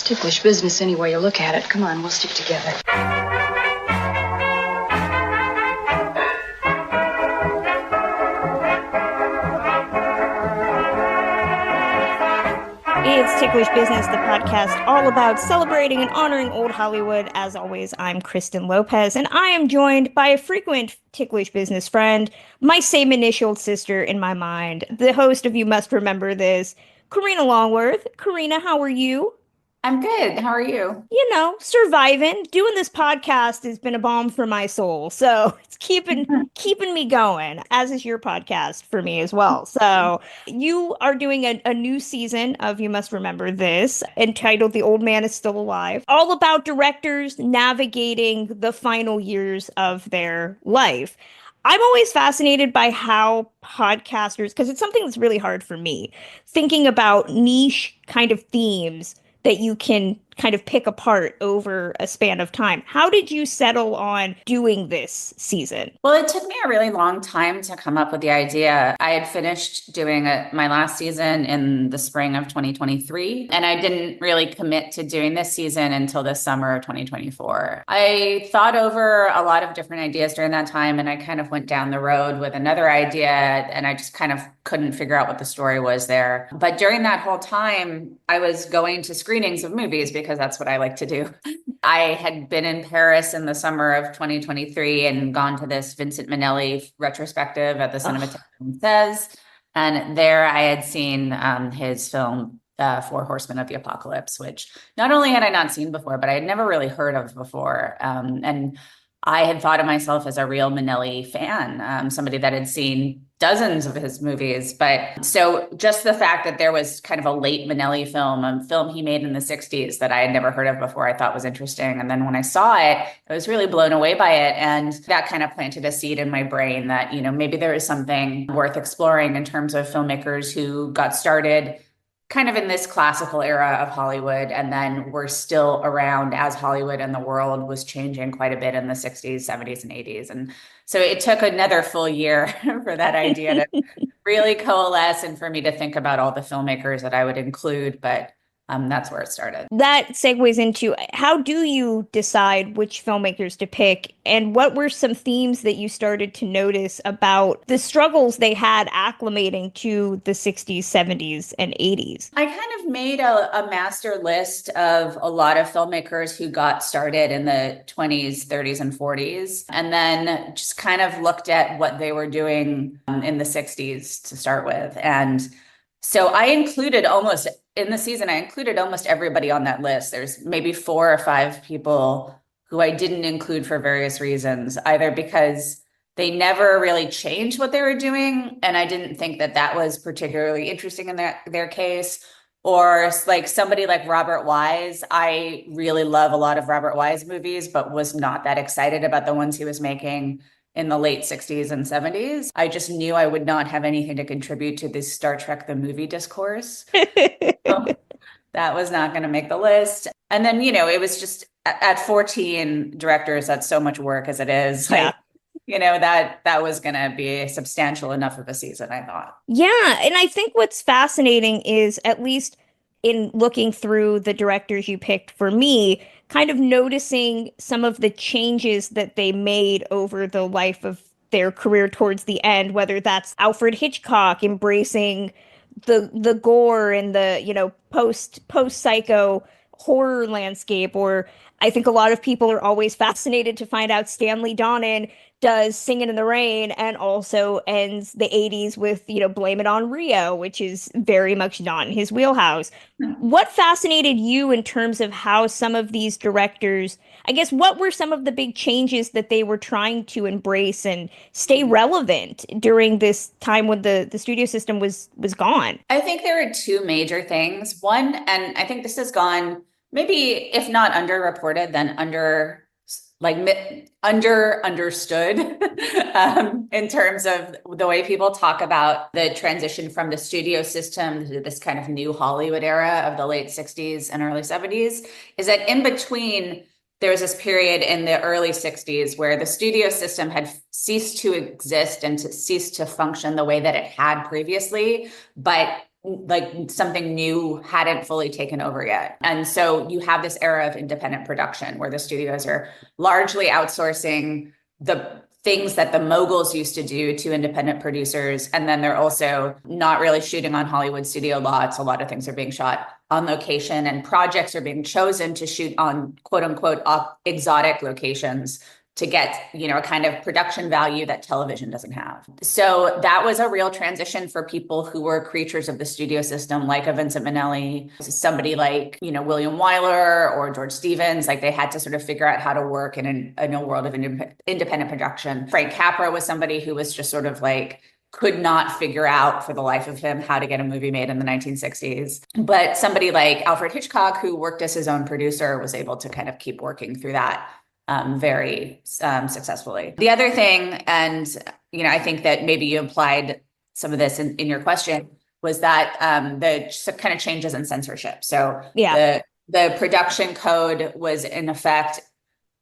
ticklish business any way you look at it. Come on, we'll stick together. It's Ticklish Business, the podcast all about celebrating and honoring old Hollywood. As always, I'm Kristen Lopez, and I am joined by a frequent Ticklish Business friend, my same-initialed sister in my mind, the host of You Must Remember This, Karina Longworth. Karina, how are you? I'm good. How are you? You know, surviving. Doing this podcast has been a balm for my soul. So it's keeping me going, as is your podcast for me as well. So you are doing a new season of You Must Remember This, entitled The Old Man Is Still Alive, all about directors navigating the final years of their life. I'm always fascinated by how podcasters, because it's something that's really hard for me, thinking about niche kind of themes that you can kind of pick apart over a span of time. How did you settle on doing this season? Well, it took me a really long time to come up with the idea. I had finished doing my last season in the spring of 2023, and I didn't really commit to doing this season until the summer of 2024. I thought over a lot of different ideas during that time, and I kind of went down the road with another idea, and I just kind of couldn't figure out what the story was there. But during that whole time, I was going to screenings of movies because that's what I like to do. I had been in Paris in the summer of 2023 and gone to this Vincent Minnelli retrospective at the Cinematheque Française. And there I had seen his film, Four Horsemen of the Apocalypse, which not only had I not seen before, but I had never really heard of before. And I had thought of myself as a real Minnelli fan, somebody that had seen dozens of his movies. But so just the fact that there was kind of a late Minnelli film, a film he made in the 60s that I had never heard of before, I thought was interesting. And then when I saw it, I was really blown away by it. And that kind of planted a seed in my brain that, you know, maybe there is something worth exploring in terms of filmmakers who got started kind of in this classical era of Hollywood, and then were still around as Hollywood and the world was changing quite a bit in the 60s, 70s, and 80s. And so it took another full year for that idea to really coalesce and for me to think about all the filmmakers that I would include. But that's where it started. That segues into, how do you decide which filmmakers to pick, and what were some themes that you started to notice about the struggles they had acclimating to the 60s, 70s, and 80s? I kind of made a master list of a lot of filmmakers who got started in the 20s, 30s, and 40s, and then just kind of looked at what they were doing in the 60s to start with. And so I included almost everybody on that list. There's maybe 4 or 5 people who I didn't include for various reasons, either because they never really changed what they were doing, and I didn't think that that was particularly interesting in their case, or like somebody like Robert Wise. I really love a lot of Robert Wise movies, but was not that excited about the ones he was making in the late 60s and 70s. I just knew I would not have anything to contribute to this Star Trek the movie discourse. So that was not going to make the list. And then, you know, it was just at 14 directors, that's so much work as it is. Yeah. Like, you know, that was going to be substantial enough of a season, I thought. Yeah, and I think what's fascinating is, at least in looking through the directors you picked for me, kind of noticing some of the changes that they made over the life of their career towards the end, whether that's Alfred Hitchcock embracing the gore and the, you know, post-psycho horror landscape, or I think a lot of people are always fascinated to find out Stanley Donen does Singin' in the Rain and also ends the 80s with, you know, Blame It on Rio, which is very much not in his wheelhouse. What fascinated you in terms of how some of these directors, I guess, what were some of the big changes that they were trying to embrace and stay relevant during this time when the studio system was gone? I think there are 2 major things. One, and I think this has gone maybe, if not underreported, then understood in terms of the way people talk about the transition from the studio system to this kind of new Hollywood era of the late 60s and early 70s, is that in between, there was this period in the early 60s where the studio system had ceased to exist and ceased to function the way that it had previously, but like something new hadn't fully taken over yet. And so you have this era of independent production where the studios are largely outsourcing the things that the moguls used to do to independent producers. And then they're also not really shooting on Hollywood studio lots. A lot of things are being shot on location, and projects are being chosen to shoot on quote unquote exotic locations to get, a kind of production value that television doesn't have. So that was a real transition for people who were creatures of the studio system, like a Vincent Minnelli, somebody like, William Wyler or George Stevens. Like, they had to sort of figure out how to work in a world of independent production. Frank Capra was somebody who was just sort of like, could not figure out for the life of him how to get a movie made in the 1960s. But somebody like Alfred Hitchcock, who worked as his own producer, was able to kind of keep working through that very successfully. The other thing, and I think that maybe you implied some of this in your question, was that the kind of changes in censorship. So the production code was in effect.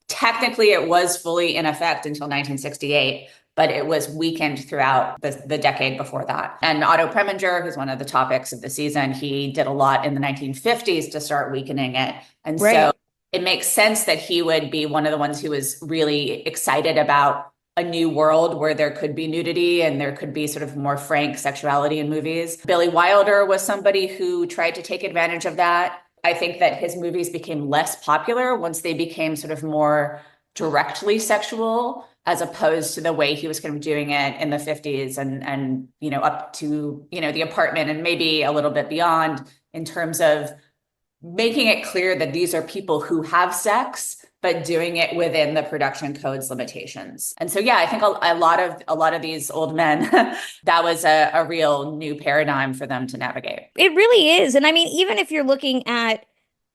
Technically, it was fully in effect until 1968, but it was weakened throughout the decade before that. And Otto Preminger, who's one of the topics of the season, he did a lot in the 1950s to start weakening it. And so it makes sense that he would be one of the ones who was really excited about a new world where there could be nudity and there could be sort of more frank sexuality in movies. Billy Wilder was somebody who tried to take advantage of that. I think that his movies became less popular once they became sort of more directly sexual, as opposed to the way he was kind of doing it in the 50s and up to, The Apartment and maybe a little bit beyond, in terms of making it clear that these are people who have sex, but doing it within the production code's limitations. And so, I think a lot of these old men, that was a real new paradigm for them to navigate. It really is. And I mean, even if you're looking at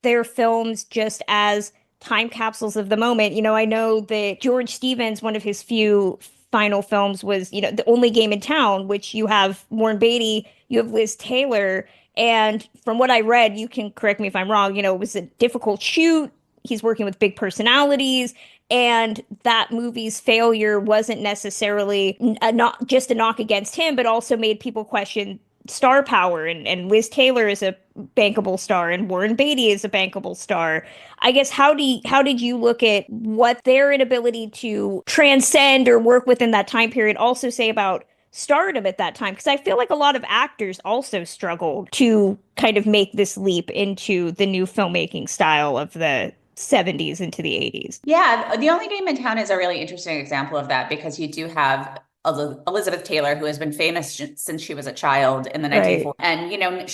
their films just as time capsules of the moment, I know that George Stevens, one of his few final films was, The Only Game in Town, which you have Warren Beatty, you have Liz Taylor. And from what I read, you can correct me if I'm wrong, it was a difficult shoot. He's working with big personalities. And that movie's failure wasn't necessarily not just a knock against him, but also made people question star power. And Liz Taylor is a bankable star, and Warren Beatty is a bankable star. I guess how did you look at what their inability to transcend or work within that time period also say about stardom at that time? Because I feel like a lot of actors also struggled to kind of make this leap into the new filmmaking style of the 70s into the 80s. Yeah, The Only Game in Town is a really interesting example of that, because you do have Elizabeth Taylor, who has been famous since she was a child in the 1940s. And,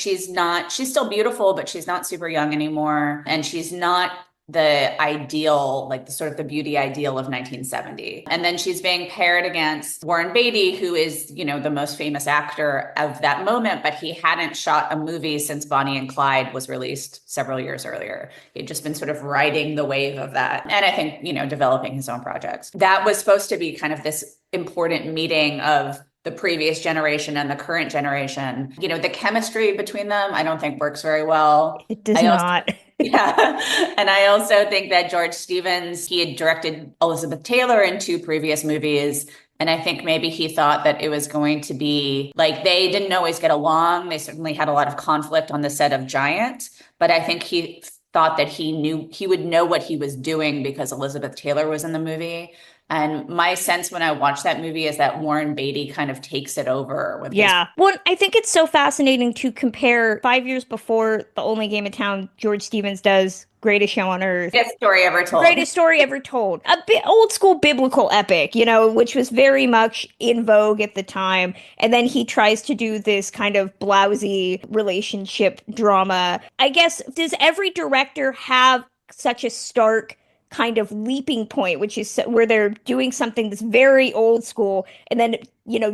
she's still beautiful, but she's not super young anymore. And she's not the ideal, like the sort of the beauty ideal of 1970. And then she's being paired against Warren Beatty, who is, the most famous actor of that moment, but he hadn't shot a movie since Bonnie and Clyde was released several years earlier. He'd just been sort of riding the wave of that. And I think, developing his own projects. That was supposed to be kind of this important meeting of the previous generation and the current generation. The chemistry between them, I don't think works very well. It does not. Yeah. And I also think that George Stevens, he had directed Elizabeth Taylor in 2 previous movies. And I think maybe he thought that it was going to be like, they didn't always get along. They certainly had a lot of conflict on the set of Giant. But I think he thought that he would know what he was doing because Elizabeth Taylor was in the movie. And my sense when I watched that movie is that Warren Beatty kind of takes it over with Well, I think it's so fascinating to compare 5 years before The Only Game in Town, George Stevens does Greatest Show on Earth. Greatest story ever told. Greatest story ever told. A bit old school biblical epic, which was very much in vogue at the time. And then he tries to do this kind of blousy relationship drama. I guess, does every director have such a stark kind of leaping point, which is where they're doing something that's very old school and then,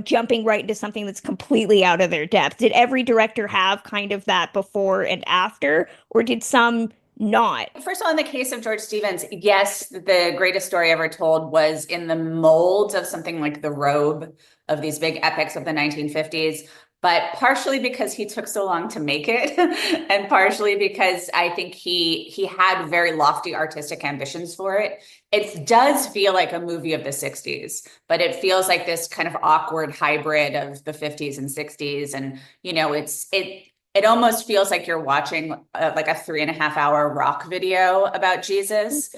jumping right into something that's completely out of their depth? Did every director have kind of that before and after, or did some not? First of all, in the case of George Stevens, yes, the Greatest Story Ever Told was in the mold of something like The Robe, of these big epics of the 1950s. But partially because he took so long to make it, and partially because I think he had very lofty artistic ambitions for it. It does feel like a movie of the 60s, but it feels like this kind of awkward hybrid of the 50s and 60s. And, it almost feels like you're watching like a 3.5 hour rock video about Jesus,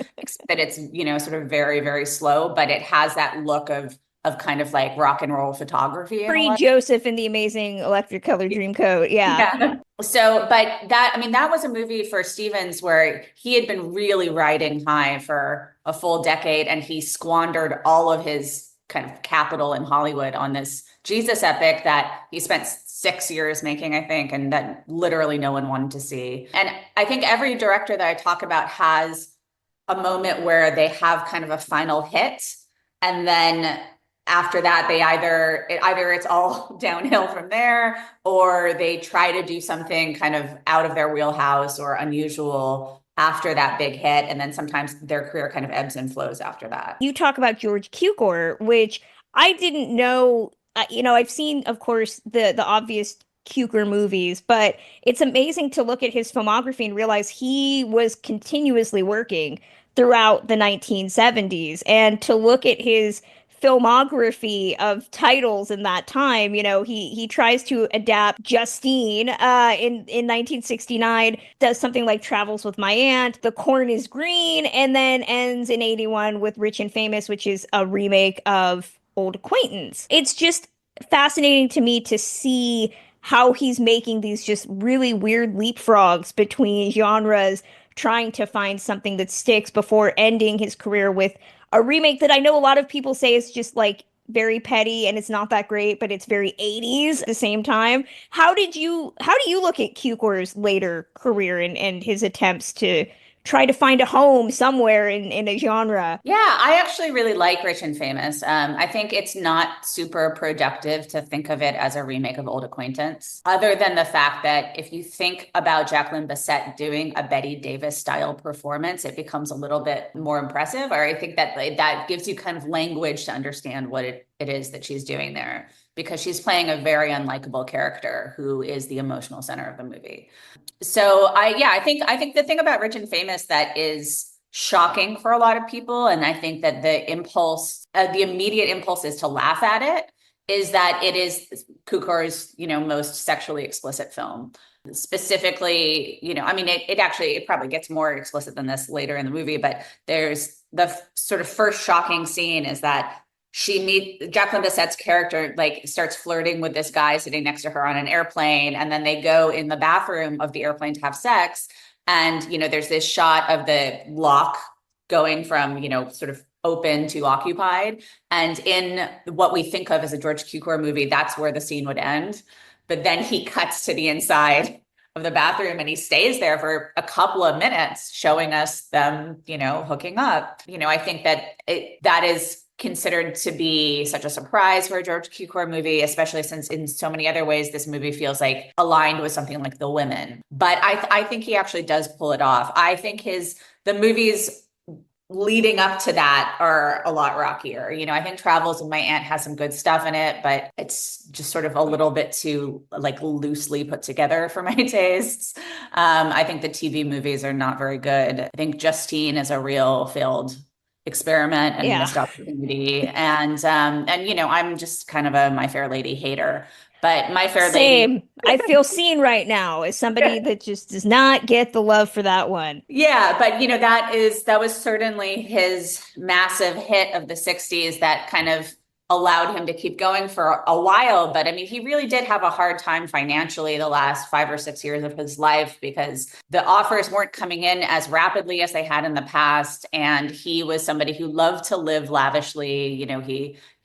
that it's, sort of very, very slow, but it has that look of kind of like rock and roll photography. Pre-Joseph in the Amazing Electric Color Dreamcoat. Yeah. So, but that was a movie for Stevens where he had been really riding high for a full decade, and he squandered all of his kind of capital in Hollywood on this Jesus epic that he spent 6 years making, I think, and that literally no one wanted to see. And I think every director that I talk about has a moment where they have kind of a final hit, and then after that, they either it's all downhill from there, or they try to do something kind of out of their wheelhouse or unusual after that big hit. And then sometimes their career kind of ebbs and flows after that. You talk about George Cukor, which I didn't know. I've seen, of course, the obvious Cukor movies, but it's amazing to look at his filmography and realize he was continuously working throughout the 1970s. And to look at his filmography of titles in that time, he tries to adapt Justine in 1969, does something like Travels with My Aunt, The Corn is Green, and then ends in 81 with Rich and Famous, which is a remake of Old Acquaintance. It's just fascinating to me to see how he's making these just really weird leapfrogs between genres, trying to find something that sticks before ending his career with a remake that I know a lot of people say is just like very petty and it's not that great, but it's very 80s at the same time. How do you look at Cukor's later career and his attempts to try to find a home somewhere in a genre? Yeah, I actually really like Rich and Famous. I think it's not super productive to think of it as a remake of Old Acquaintance, other than the fact that if you think about Jacqueline Bisset doing a Bette Davis style performance, it becomes a little bit more impressive. Or I think that gives you kind of language to understand what it is that she's doing there, because she's playing a very unlikable character who is the emotional center of the movie. So I think the thing about Rich and Famous that is shocking for a lot of people, and I think that the immediate impulse is to laugh at it, is that it is Cukor's, most sexually explicit film. Specifically, it probably gets more explicit than this later in the movie, but there's the sort of first shocking scene is that Jacqueline Bisset's character starts flirting with this guy sitting next to her on an airplane, and then they go in the bathroom of the airplane to have sex. And, there's this shot of the lock going from, sort of open to occupied. And in what we think of as a George Cukor movie, that's where the scene would end. But then he cuts to the inside of the bathroom and he stays there for a couple of minutes showing us them, hooking up. I think that is considered to be such a surprise for a George Cukor movie, especially since in so many other ways this movie feels like aligned with something like The Women. But I think he actually does pull it off. I think the movies leading up to that are a lot rockier. I think Travels with My Aunt has some good stuff in it, but it's just sort of a little bit too loosely put together for my tastes. I think the TV movies are not very good. I think Justine is a real failed experiment and missed opportunity. And I'm just kind of a My Fair Lady hater. But My Fair Lady, I feel seen right now as somebody that just does not get the love for that one. Yeah, but that was certainly his massive hit of the 60s that kind of allowed him to keep going for a while. But he really did have a hard time financially the last 5 or 6 years of his life, because the offers weren't coming in as rapidly as they had in the past. And he was somebody who loved to live lavishly.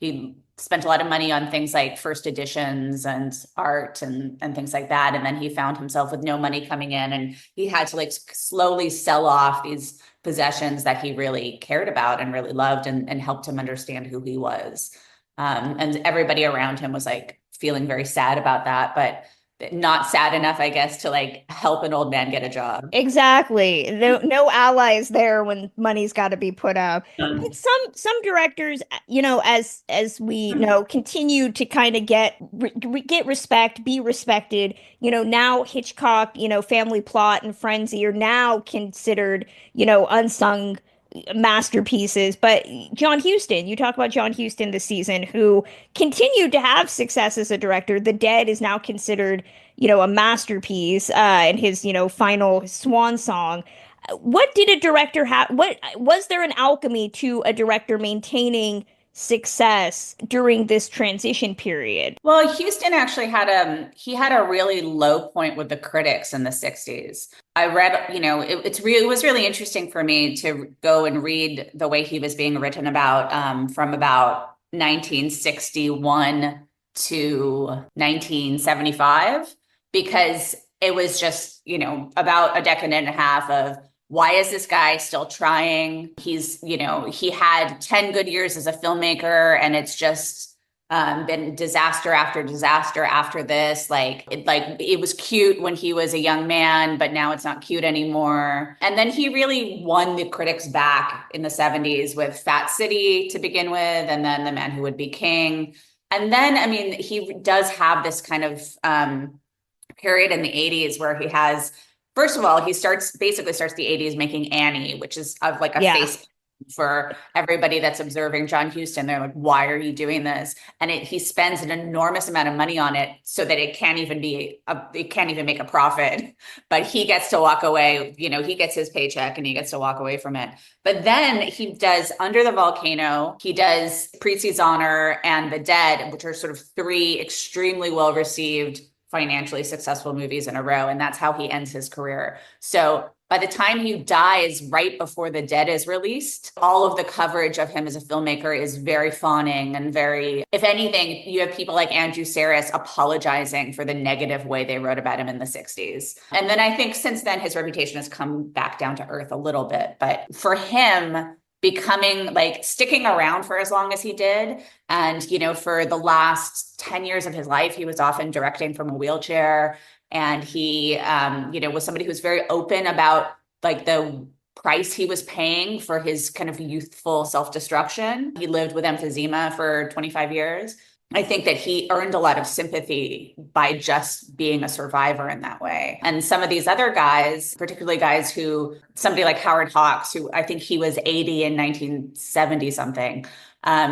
He spent a lot of money on things like first editions and art and things like that. And then he found himself with no money coming in, and he had to slowly sell off these possessions that he really cared about and really loved and helped him understand who he was. And everybody around him was feeling very sad about that, but not sad enough, I guess, to help an old man get a job. Exactly. No allies there when money's got to be put up. But some directors, as we know, continue to kind of get respect, be respected. Now Hitchcock, Family Plot and Frenzy are now considered, unsung masterpieces. But John Huston, you talk about John Huston this season, who continued to have success as a director. The Dead is now considered, a masterpiece, and his, final swan song. What did a director have? What was there an alchemy to a director maintaining success during this transition period? Well, Houston actually had a really low point with the critics in the 60s. I read, it was really interesting for me to go and read the way he was being written about, from about 1961 to 1975, because it was just, about a decade and a half of, why is this guy still trying? He's, he had 10 good years as a filmmaker, and it's just been disaster after disaster after this. It was cute when he was a young man, but now it's not cute anymore. And then he really won the critics back in the 70s with Fat City to begin with, and then The Man Who Would Be King. And then, I mean, he does have this kind of period in the 80s where he has, first of all, he basically starts the 80s making Annie, which is like a face for everybody that's observing John Huston. They're like, why are you doing this? And he spends an enormous amount of money on it so that it can't even make a profit, but he gets to walk away. He gets his paycheck and he gets to walk away from it. But then he does Under the Volcano, he does Preetsy's Honor, and The Dead, which are sort of three extremely well-received, financially successful movies in a row. And that's how he ends his career. So by the time he dies, right before The Dead is released, all of the coverage of him as a filmmaker is very fawning and very, if anything, you have people like Andrew Sarris apologizing for the negative way they wrote about him in the 60s. And then I think since then, his reputation has come back down to earth a little bit. But for him, sticking around for as long as he did, and, for the last 10 years of his life, he was often directing from a wheelchair. And he, was somebody who was very open about the price he was paying for his kind of youthful self-destruction. He lived with emphysema for 25 years. I think that he earned a lot of sympathy by just being a survivor in that way. And some of these other guys, particularly guys somebody like Howard Hawks, who I think he was 80 in 1970 something.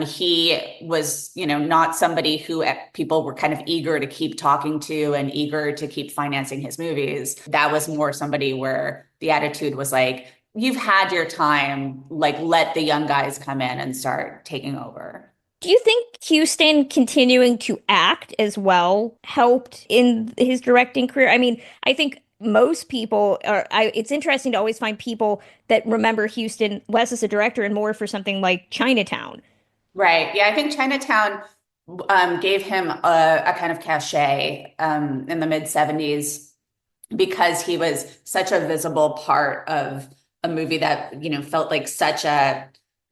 He was, not somebody who people were kind of eager to keep talking to and eager to keep financing his movies. That was more somebody where the attitude was like, you've had your time, let the young guys come in and start taking over. Do you think Huston continuing to act as well helped in his directing career? I mean, I think most people it's interesting to always find people that remember Huston less as a director and more for something like Chinatown. Right. Yeah, I think Chinatown gave him a kind of cachet in the mid-70s because he was such a visible part of a movie that, felt like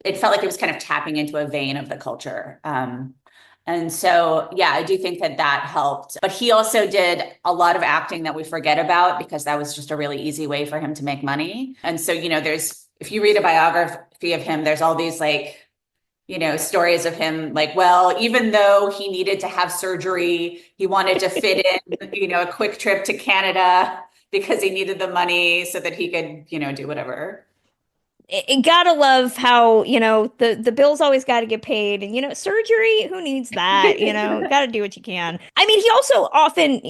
it felt like it was kind of tapping into a vein of the culture. And so, yeah, I do think that helped. But he also did a lot of acting that we forget about because that was just a really easy way for him to make money. And so, if you read a biography of him, there's all these stories of him even though he needed to have surgery, he wanted to fit in, a quick trip to Canada because he needed the money so that he could, do whatever. Gotta love how, the bills always got to get paid, and, surgery, who needs that? Got to do what you can. I mean, he also often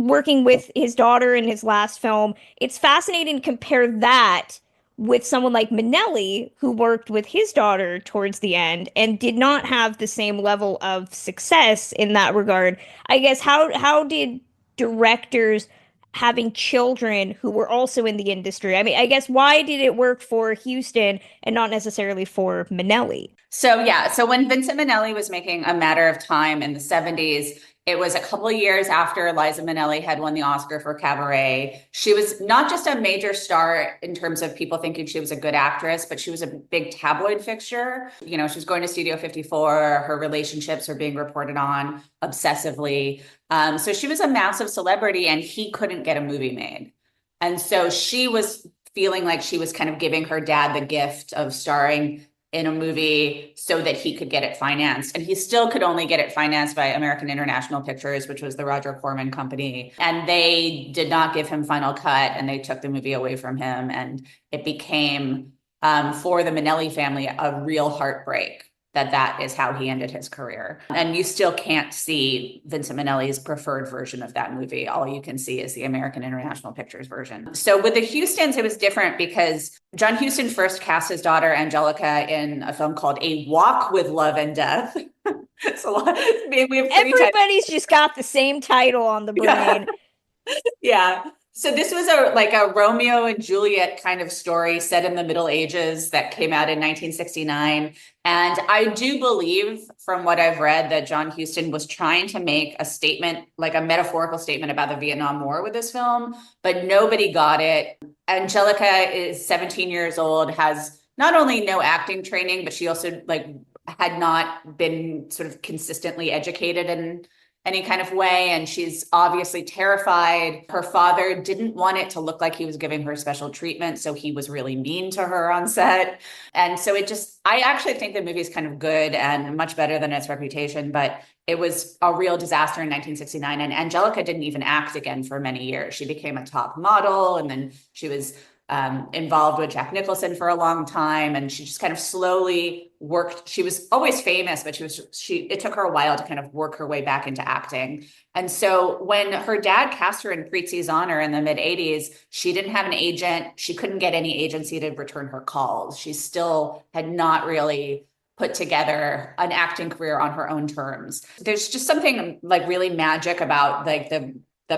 working with his daughter in his last film. It's fascinating to compare that with someone like Minnelli, who worked with his daughter towards the end and did not have the same level of success in that regard. I guess how did directors having children who were also in the industry? I mean, I guess why did it work for Huston and not necessarily for Minnelli? So when Vincent Minnelli was making A Matter of Time in the 70s, it was a couple of years after Liza Minnelli had won the Oscar for Cabaret. She was not just a major star in terms of people thinking she was a good actress, but she was a big tabloid fixture. She was going to Studio 54. Her relationships were being reported on obsessively. So she was a massive celebrity and he couldn't get a movie made. And so she was feeling like she was kind of giving her dad the gift of starring in a movie so that he could get it financed. And he still could only get it financed by American International Pictures, which was the Roger Corman company. And they did not give him final cut and they took the movie away from him. And it became for the Minnelli family a real heartbreak that is how he ended his career. And you still can't see Vincent Minnelli's preferred version of that movie. All you can see is the American International Pictures version. So with the Hustons, it was different because John Huston first cast his daughter Angelica in a film called A Walk with Love and Death. Everybody's just got the same title on the brain. Yeah. So this was a Romeo and Juliet kind of story set in the Middle Ages that came out in 1969. And I do believe from what I've read that John Huston was trying to make a statement, like a metaphorical statement about the Vietnam War with this film, but nobody got it. Angelica is 17 years old, has not only no acting training, but she also had not been sort of consistently educated in any kind of way. And she's obviously terrified. Her father didn't want it to look like he was giving her special treatment. So he was really mean to her on set. And so I actually think the movie is kind of good and much better than its reputation, but it was a real disaster in 1969. And Angelica didn't even act again for many years. She became a top model, and then she was involved with Jack Nicholson for a long time. And she just kind of slowly worked. She was always famous, but it took her a while to kind of work her way back into acting. And so when her dad cast her in Prizzi's Honor in the mid-'80s, she didn't have an agent. She couldn't get any agency to return her calls. She still had not really put together an acting career on her own terms. There's just something really magic about the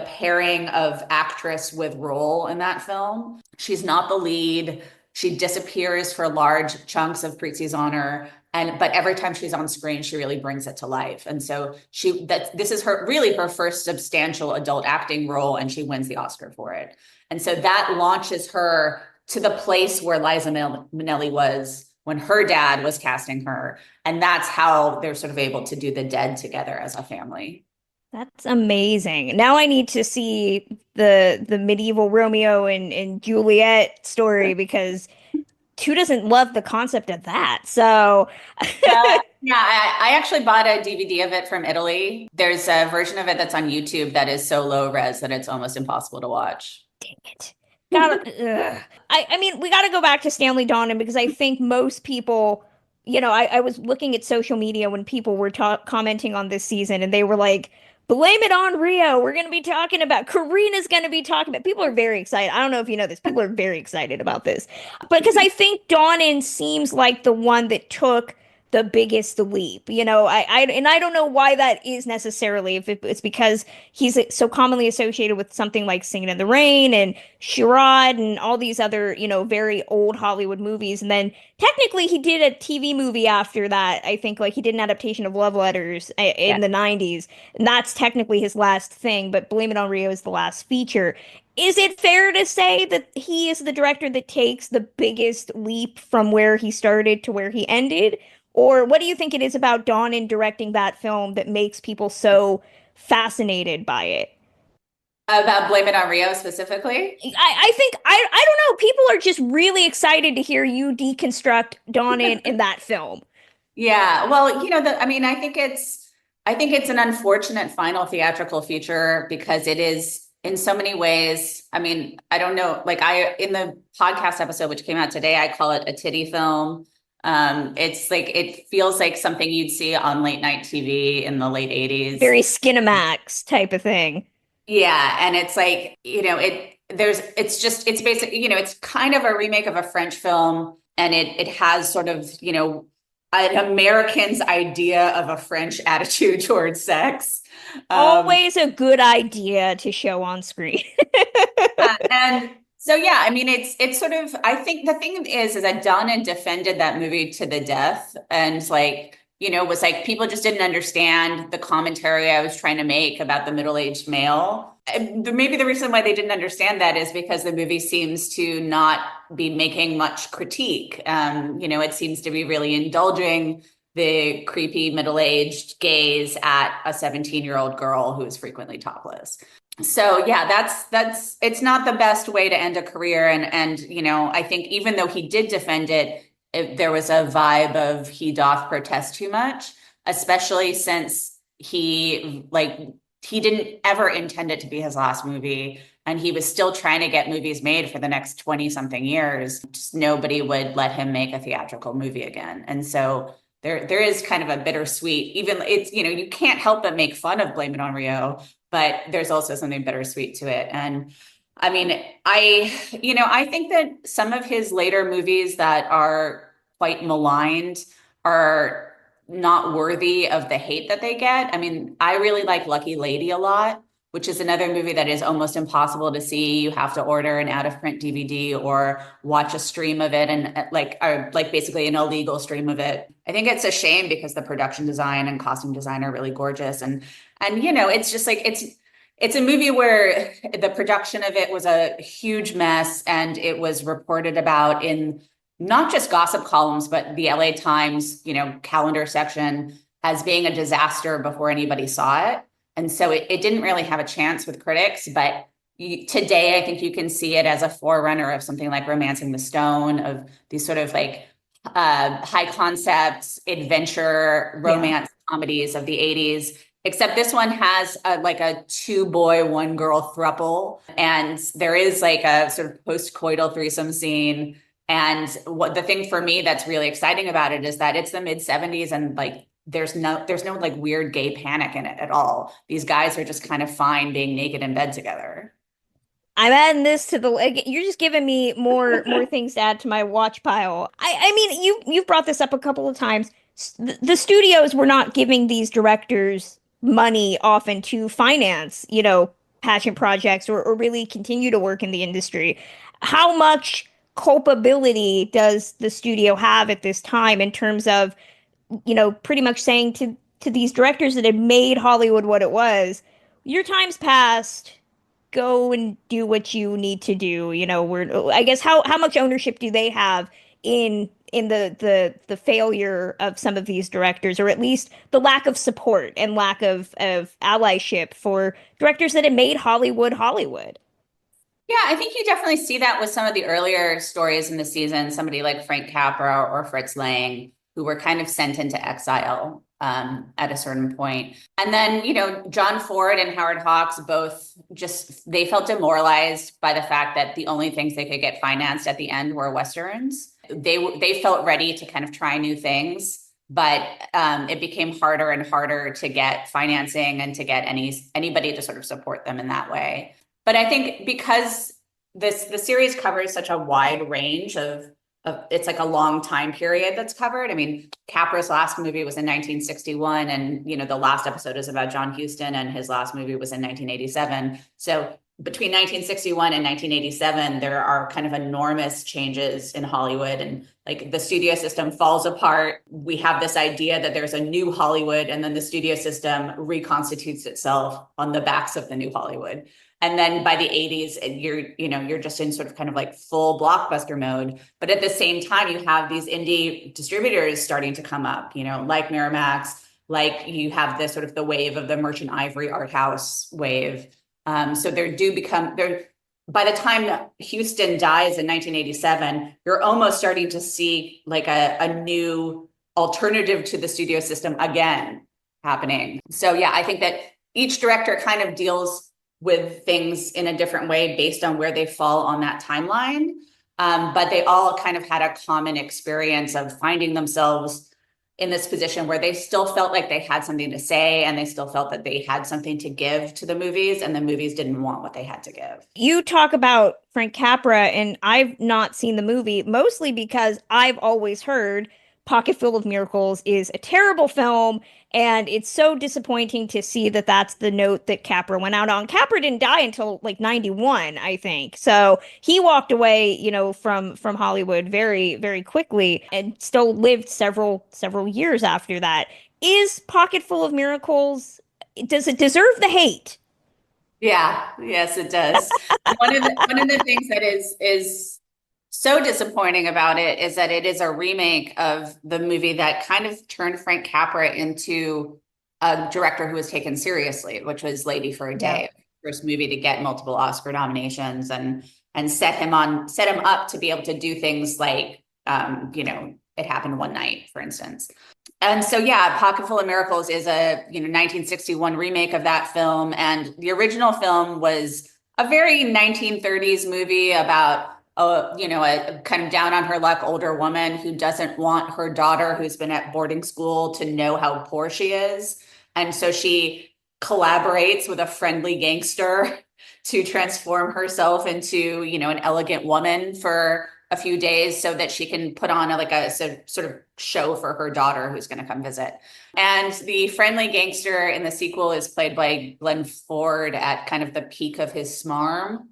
pairing of actress with role in that film. She's not the lead. She disappears for large chunks of Prizzi's Honor. But every time she's on screen, she really brings it to life. And so this is her first substantial adult acting role, and she wins the Oscar for it. And so that launches her to the place where Liza Minnelli was when her dad was casting her. And that's how they're sort of able to do The Dead together as a family. That's amazing. Now I need to see the medieval Romeo and Juliet story, because who doesn't love the concept of that? So I actually bought a DVD of it from Italy. There's a version of it that's on YouTube that is so low res that it's almost impossible to watch. Dang it. I mean, we got to go back to Stanley Donen, because I think most people, I was looking at social media when people were commenting on this season, and they were like, blame it on Rio. We're going to be talking about, Karina's going to be talking about. People are very excited. I don't know if you know this. People are very excited about this. But because I think Donen seems like the one that took the biggest leap, and I don't know why that is necessarily, if it's because he's so commonly associated with something like Singing in the Rain and Charade and all these other, very old Hollywood movies. And then technically he did a TV movie after that. I think he did an adaptation of Love Letters in the 90s. And that's technically his last thing, but Blame It on Rio is the last feature. Is it fair to say that he is the director that takes the biggest leap from where he started to where he ended? Or what do you think it is about Donen directing that film that makes people so fascinated by it? About Blame It on Rio specifically? I think, I don't know. People are just really excited to hear you deconstruct Donen in that film. Yeah, well, I think it's an unfortunate final theatrical feature, because it is in so many ways. I mean, I don't know, in the podcast episode, which came out today, I call it a titty film. It feels like something you'd see on late night TV in the late 80s. Very Skinamax type of thing. Yeah. And it's it's basically, it's kind of a remake of a French film, and it has sort of, an American's idea of a French attitude towards sex. Always a good idea to show on screen. And so, yeah, I mean, it's sort of, I think the thing is that Donen defended that movie to the death, and was people just didn't understand the commentary I was trying to make about the middle-aged male. And maybe the reason why they didn't understand that is because the movie seems to not be making much critique. It seems to be really indulging the creepy middle-aged gaze at a 17-year-old girl who is frequently topless. So yeah, that's it's not the best way to end a career. And I think even though he did defend it, there was a vibe of he doth protest too much, especially since he didn't ever intend it to be his last movie. and he was still trying to get movies made for the next 20 something years. Just nobody would let him make a theatrical movie again. And so there is kind of a bittersweet, even it's, you can't help but make fun of Blame It on Rio, but there's also something bittersweet to it. And I mean, I think that some of his later movies that are quite maligned are not worthy of the hate that they get. I mean, I really like Lucky Lady a lot, which is another movie that is almost impossible to see. You have to order an out-of-print DVD or watch a stream of it, and like basically an illegal stream of it. I think it's a shame because the production design and costume design are really gorgeous, and it's just like it's a movie where the production of it was a huge mess, and it was reported about in not just gossip columns, but the LA Times, calendar section as being a disaster before anybody saw it. And so it didn't really have a chance with critics, but today I think you can see it as a forerunner of something like Romancing the Stone, of these sort of like high concept adventure romance comedies of the 80s. Except this one has a 2-boy, 1-girl throuple. And there is like a sort of post-coital threesome scene. And what the thing for me that's really exciting about it is that it's the mid-70s, and like there's no like weird gay panic in it at all. These guys are just kind of fine being naked in bed together. I'm adding this to you're just giving me more things to add to my watch pile. I mean, you've brought this up a couple of times. The studios were not giving these directors money often to finance, passion projects or really continue to work in the industry. How much culpability does the studio have at this time in terms of, pretty much saying to these directors that had made Hollywood what it was, your time's past, go and do what you need to do. I guess how much ownership do they have in the failure of some of these directors, or at least the lack of support and lack of allyship for directors that had made Hollywood Hollywood? Yeah, I think you definitely see that with some of the earlier stories in the season, somebody like Frank Capra or Fritz Lang, who were kind of sent into exile at a certain point. And then, John Ford and Howard Hawks both they felt demoralized by the fact that the only things they could get financed at the end were Westerns. They felt ready to kind of try new things, but it became harder and harder to get financing and to get anybody to sort of support them in that way. But I think because the series covers such a wide range of it's like a long time period that's covered. I mean, Capra's last movie was in 1961, and the last episode is about John Huston, and his last movie was in 1987. So between 1961 and 1987, there are kind of enormous changes in Hollywood, and like the studio system falls apart. We have this idea that there's a new Hollywood, and then the studio system reconstitutes itself on the backs of the new Hollywood. And then by the 80s, you're just in sort of kind of like full blockbuster mode. But at the same time, you have these indie distributors starting to come up, like Miramax, like you have this sort of the wave of the Merchant Ivory art house wave. So by the time Houston dies in 1987, you're almost starting to see like a new alternative to the studio system again happening. So yeah, I think that each director kind of deals with things in a different way based on where they fall on that timeline. But they all kind of had a common experience of finding themselves in this position where they still felt like they had something to say, and they still felt that they had something to give to the movies, and the movies didn't want what they had to give. You talk about Frank Capra, and I've not seen the movie, mostly because I've always heard Pocket Full of Miracles is a terrible film, and it's so disappointing to see that that's the note that Capra went out on. Capra didn't die until like 91, I think. So he walked away, from Hollywood very, very quickly, and still lived several years after that. Is Pocket Full of Miracles, does it deserve the hate? Yeah, yes, it does. One of the things that is so disappointing about it is that it is a remake of the movie that kind of turned Frank Capra into a director who was taken seriously, which was Lady for a Day, first movie to get multiple Oscar nominations and set him up to be able to do things like It Happened One Night, for instance. And so, yeah, Pocket Full of Miracles is a 1961 remake of that film, and the original film was a very 1930s movie about a kind of down on her luck older woman who doesn't want her daughter who's been at boarding school to know how poor she is. And so she collaborates with a friendly gangster to transform herself into, an elegant woman for a few days so that she can put on a sort of show for her daughter who's going to come visit. And the friendly gangster in the sequel is played by Glenn Ford at kind of the peak of his smarm.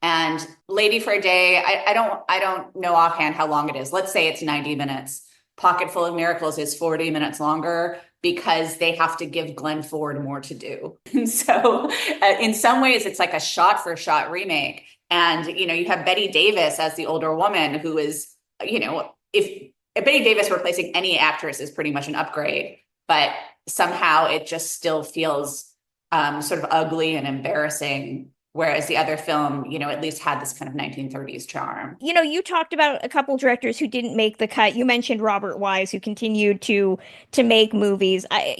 And Lady for a Day, I don't know offhand how long it is. Let's say it's 90 minutes. Pocketful of Miracles is 40 minutes longer because they have to give Glenn Ford more to do. And so in some ways, it's like a shot-for-shot remake. And, you have Betty Davis as the older woman who is, if Betty Davis replacing any actress is pretty much an upgrade, but somehow it just still feels sort of ugly and embarrassing. Whereas the other film, at least had this kind of 1930s charm. You talked about a couple directors who didn't make the cut. You mentioned Robert Wise, who continued to make movies. I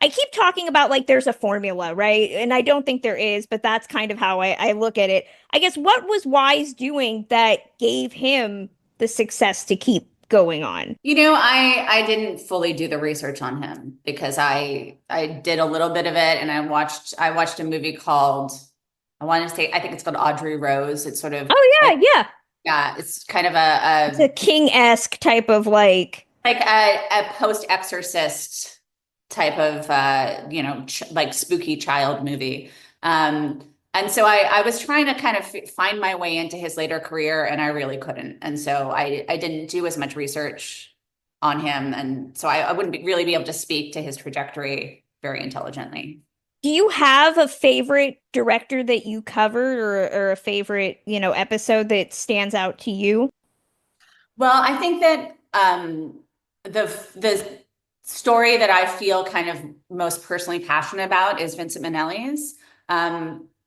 keep talking about like there's a formula, right? And I don't think there is, but that's kind of how I look at it. I guess what was Wise doing that gave him the success to keep going on? I didn't fully do the research on him because I did a little bit of it, and I watched a movie called, I think it's called Audrey Rose. It's sort of yeah, it's kind of it's a King-esque type of like a post-Exorcist type of like spooky child movie. And so I was trying to kind of find my way into his later career, and I really couldn't. And so I didn't do as much research on him. And so I wouldn't really be able to speak to his trajectory very intelligently. Do you have a favorite director that you covered or a favorite, episode that stands out to you? Well, I think that the story that I feel kind of most personally passionate about is Vincent Minnelli's.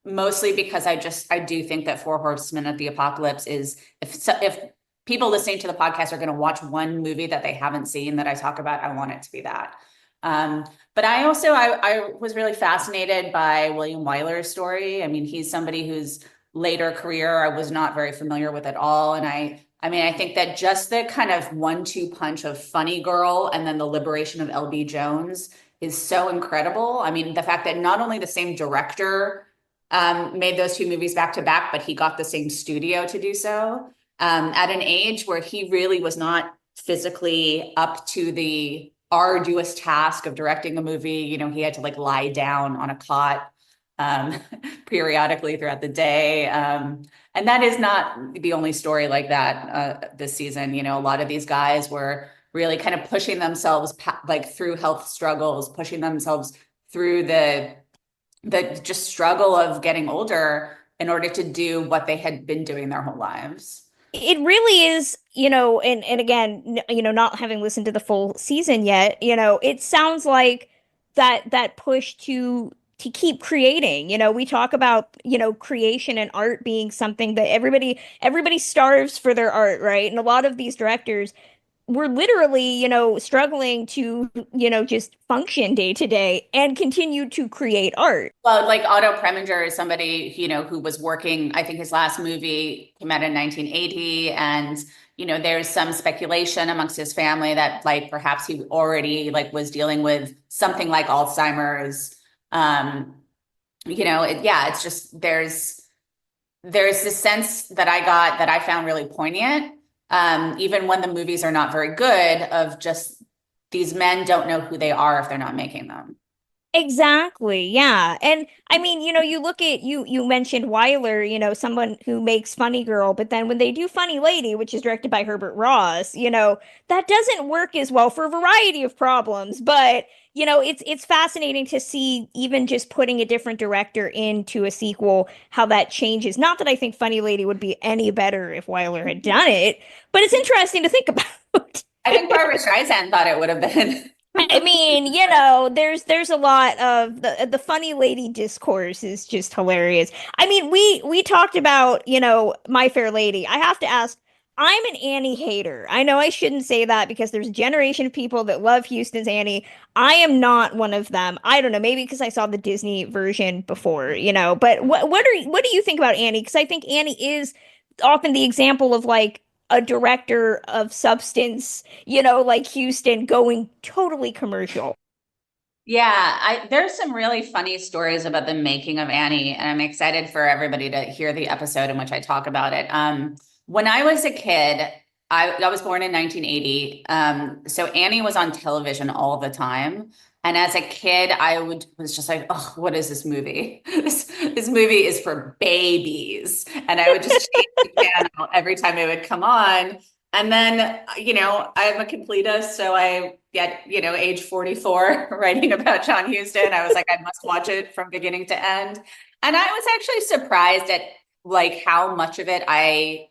Mostly because I do think that Four Horsemen of the Apocalypse is, if people listening to the podcast are going to watch one movie that they haven't seen that I talk about, I want it to be that. But I was really fascinated by William Wyler's story. I mean, he's somebody whose later career I was not very familiar with at all. And I think that just the kind of 1-2 punch of Funny Girl and then the liberation of L.B. Jones is so incredible. I mean, the fact that not only the same director made those two movies back to back, but he got the same studio to do so at an age where he really was not physically up to the arduous task of directing a movie. He had to like lie down on a cot periodically throughout the day. And that is not the only story like that this season. A lot of these guys were really kind of pushing themselves like through health struggles, pushing themselves through the just struggle of getting older in order to do what they had been doing their whole lives. It really is, and again, not having listened to the full season yet, it sounds like that push to keep creating. We talk about, creation and art being something that everybody starves for their art, right? And a lot of these directors we're literally, struggling to, just function day to day and continue to create art. Well, like Otto Preminger is somebody, who was working, I think his last movie came out in 1980. And, there's some speculation amongst his family that like perhaps he already like was dealing with something like Alzheimer's. It's just there's this sense that I got that I found really poignant. Even when the movies are not very good, of just these men don't know who they are if they're not making them. Exactly. Yeah. And I mean, you look at you mentioned Wyler, someone who makes Funny Girl, but then when they do Funny Lady, which is directed by Herbert Ross, that doesn't work as well for a variety of problems. But, it's fascinating to see even just putting a different director into a sequel, how that changes. Not that I think Funny Lady would be any better if Wyler had done it, but it's interesting to think about. I think Barbara Streisand thought it would have been. I mean, there's a lot of the Funny Lady discourse is just hilarious. I mean, we talked about, My Fair Lady. I have to ask, I'm an Annie hater. I know I shouldn't say that because there's a generation of people that love Houston's Annie. I am not one of them. I don't know, maybe because I saw the Disney version before, But what do you think about Annie? Because I think Annie is often the example of like a director of substance, like Houston going totally commercial. Yeah, there's some really funny stories about the making of Annie, and I'm excited for everybody to hear the episode in which I talk about it. When I was a kid, I was born in 1980. So Annie was on television all the time. And as a kid, was just like, oh, what is this movie? This movie is for babies. And I would just change the channel every time it would come on. And then, I'm a completist. So I get, age 44, writing about John Huston. I was like, I must watch it from beginning to end. And I was actually surprised at like how much of it I,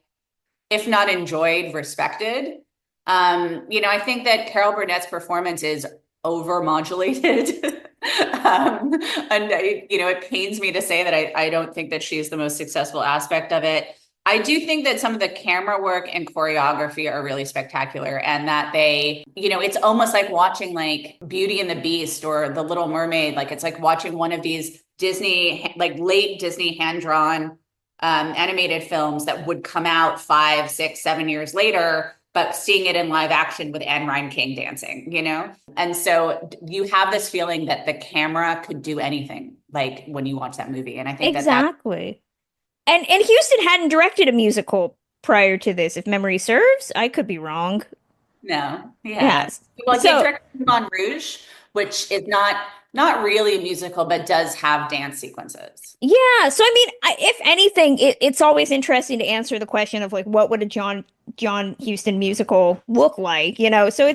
if not enjoyed, respected. I think that Carol Burnett's performance is over-modulated. And it pains me to say that I don't think that she's the most successful aspect of it. I do think that some of the camera work and choreography are really spectacular, and that they, it's almost like watching like Beauty and the Beast or The Little Mermaid. Like it's like watching one of these Disney, like late Disney hand-drawn animated films that would come out 5, 6, 7 years later, but seeing it in live action with Anne Ryan-King dancing, And so you have this feeling that the camera could do anything, like when you watch that movie. And I think exactly. And Huston hadn't directed a musical prior to this, if memory serves. I could be wrong. No, yes. Well, he directed Moulin Rouge, which is not really a musical, but does have dance sequences. Yeah. So, I mean, if anything, it's always interesting to answer the question of like, what would a John Huston musical look like? So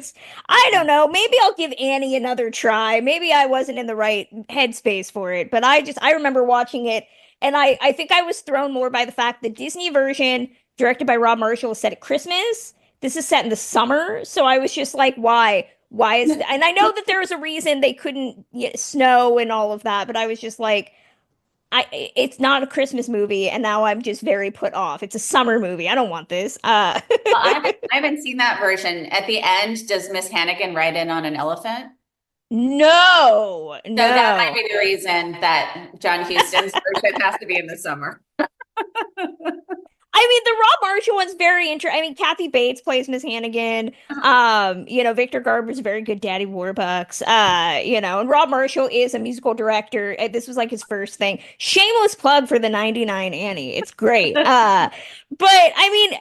I don't know. Maybe I'll give Annie another try. Maybe I wasn't in the right headspace for it, but I remember watching it, and I think I was thrown more by the fact the Disney version, directed by Rob Marshall, is set at Christmas. This is set in the summer. So I was just like, why? Why is it? And I know that there was a reason they couldn't snow and all of that, but I was just like, it's not a Christmas movie, and now I'm just very put off. It's a summer movie. I don't want this. Well, I haven't seen that version. At the end, does Miss Hannigan ride in on an elephant? No. So that might be the reason that John Huston's version has to be in the summer. I mean, the Rob Marshall one's very interesting. I mean, Kathy Bates plays Miss Hannigan. Victor Garber's a very good Daddy Warbucks. And Rob Marshall is a musical director. This was like his first thing. Shameless plug for the 99 Annie. It's great. But I mean,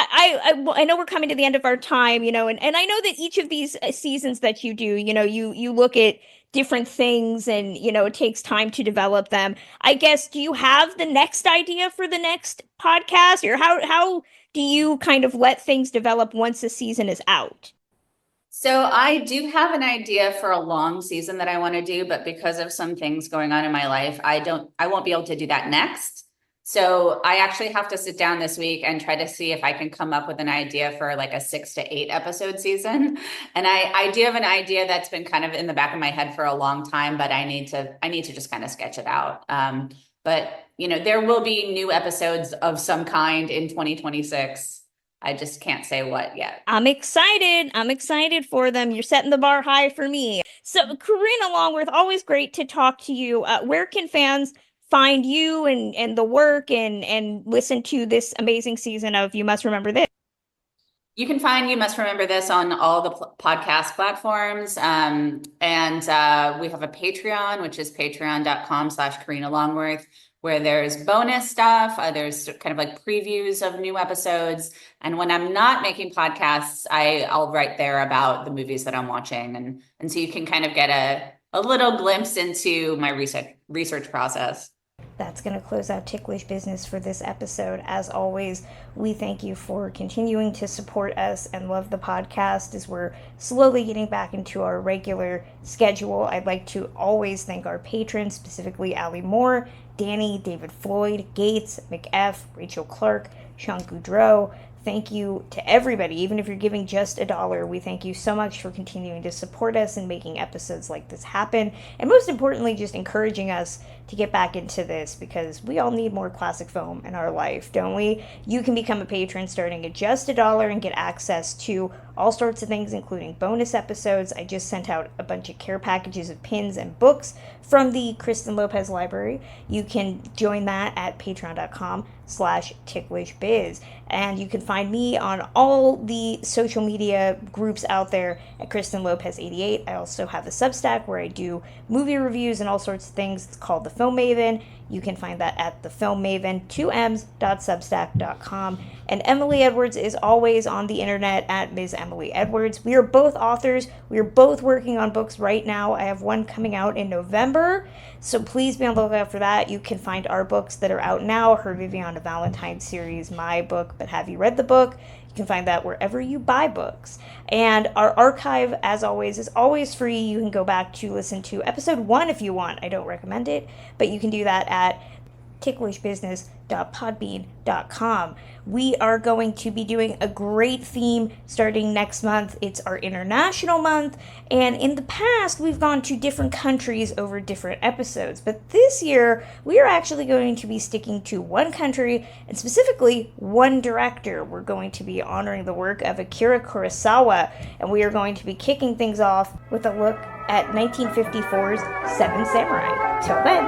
I know we're coming to the end of our time, and I know that each of these seasons that you do, you look at different things, and it takes time to develop them. I guess, do you have the next idea for the next podcast, or how do you kind of let things develop once the season is out? So I do have an idea for a long season that I want to do, but because of some things going on in my life, I won't be able to do that next. So I actually have to sit down this week and try to see if I can come up with an idea for like a 6 to 8 episode season. And I do have an idea that's been kind of in the back of my head for a long time, but I need to just kind of sketch it out. But there will be new episodes of some kind in 2026. I just can't say what yet. I'm excited for them. You're setting the bar high for me. So Karina Longworth, always great to talk to you. Where can fans find you and the work and listen to this amazing season of You Must Remember This? You can find You Must Remember This on all the podcast platforms. And we have a Patreon, which is patreon.com/Karina Longworth, where there's bonus stuff. There's kind of like previews of new episodes. And when I'm not making podcasts, I'll write there about the movies that I'm watching. And so you can kind of get a little glimpse into my research process. That's going to close out Ticklish Business for this episode. As always, we thank you for continuing to support us and love the podcast as we're slowly getting back into our regular schedule. I'd like to always thank our patrons, specifically Allie Moore, Danny, David Floyd, Gates, McF, Rachel Clark, Shawn Goodreau. Thank you to everybody. Even if you're giving just $1, we thank you so much for continuing to support us and making episodes like this happen. And most importantly, just encouraging us to get back into this, because we all need more classic film in our life, don't we? You can become a patron starting at just $1 and get access to all sorts of things, including bonus episodes. I just sent out a bunch of care packages of pins and books from the Kristen Lopez library. You can join that at patreon.com/ticklishbiz. And you can find me on all the social media groups out there at Kristen Lopez 88. I also have a Substack where I do movie reviews and all sorts of things. It's called The Film Maven. You can find that at thefilmmaven2ms.substack.com. And Emily Edwards is always on the internet at Ms. Emily Edwards. We are both authors. We are both working on books right now. I have one coming out in November, so please be on the lookout for that. You can find our books that are out now, her Viviana Valentine series, my book, But Have You Read the Book? You can find that wherever you buy books. And our archive, as always, is always free. You can go back to listen to episode 1 if you want. I don't recommend it, but you can do that at ticklishbusiness.podbean.com. We are going to be doing a great theme starting next month. It's our international month, and in the past we've gone to different countries over different episodes, but this year we are actually going to be sticking to one country and specifically one director. We're going to be honoring the work of Akira Kurosawa, and we are going to be kicking things off with a look at 1954's Seven Samurai. Till then,